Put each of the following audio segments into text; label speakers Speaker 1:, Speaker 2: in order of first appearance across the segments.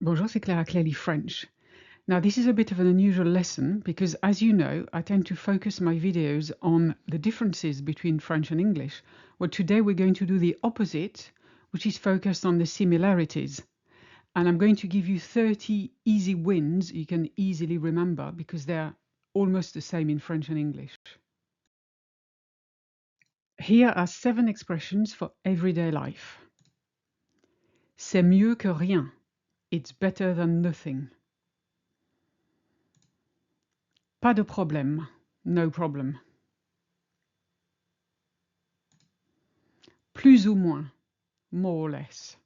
Speaker 1: Bonjour, c'est Clara Clearly French. Now, this is a bit of an unusual lesson because, as you know, I tend to focus my videos on the differences between French and English. Well, today we're going to do the opposite, which is focused on the similarities. And I'm going to give you 30 easy wins you can easily remember because they're almost the same in French and English. Here are 7 expressions for everyday life. C'est mieux que rien. It's better than nothing. Pas de problème. No problem. Plus ou moins. More or less.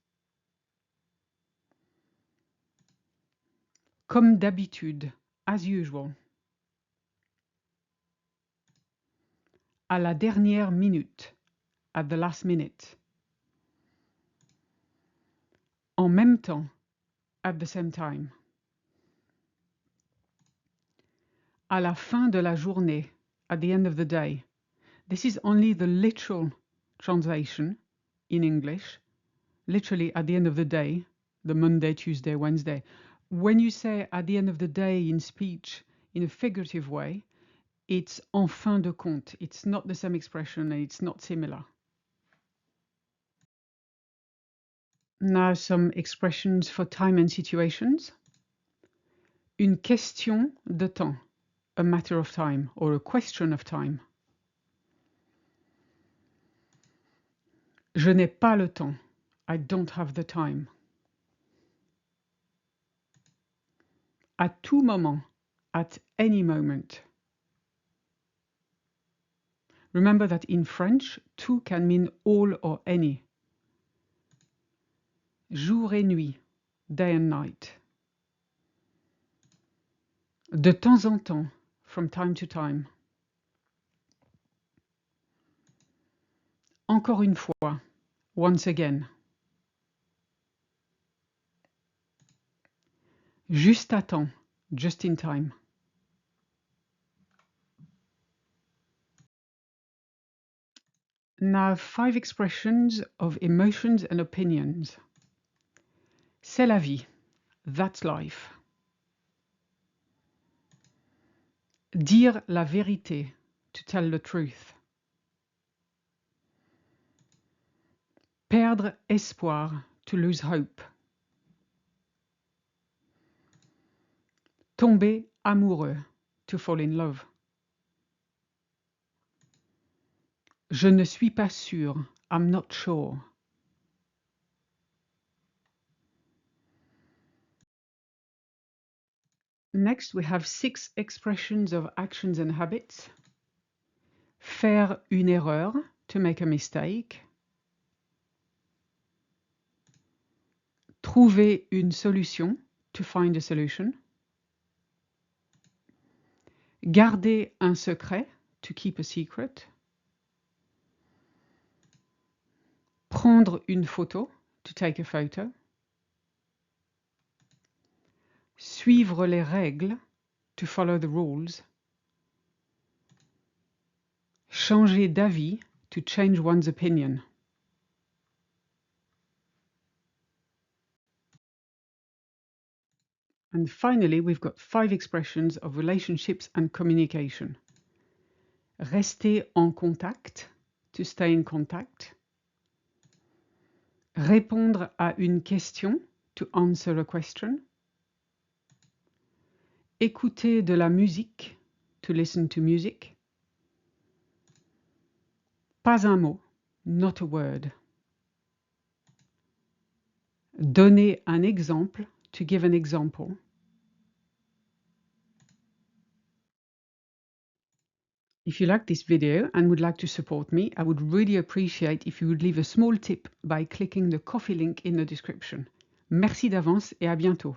Speaker 1: Comme d'habitude. As usual. À la dernière minute. At the last minute. En même temps. At the same time. À la fin de la journée. At the end of the day. This is only the literal translation in English. Literally at the end of the day. The Monday, Tuesday, Wednesday. When you say at the end of the day in speech in a figurative way, it's en fin de compte. It's not the same expression and it's not similar. Now some expressions for time and situations. Une question de temps, a matter of time or a question of time. Je n'ai pas le temps. I don't have the time. À tout moment, at any moment. Remember that in French, tout can mean all or any. Jour et nuit, day and night. De temps en temps, from time to time. Encore une fois, once again. Juste à temps, just in time. Now 5 expressions of emotions and opinions. C'est la vie, that's life. Dire la vérité, to tell the truth. Perdre espoir, to lose hope. Tomber amoureux, to fall in love. Je ne suis pas sûr, I'm not sure. Next, we have 6 expressions of actions and habits. Faire une erreur, to make a mistake. Trouver une solution, to find a solution. Garder un secret, to keep a secret. Prendre une photo, to take a photo. Suivre les règles, to follow the rules. Changer d'avis, to change one's opinion. And finally, we've got 5 expressions of relationships and communication. Rester en contact, to stay in contact. Répondre à une question, to answer a question. Écouter de la musique, to listen to music. Pas un mot, not a word. Donner un exemple, to give an example. If you like this video and would like to support me, I would really appreciate if you would leave a small tip by clicking the Ko-fi link in the description. Merci d'avance et à bientôt.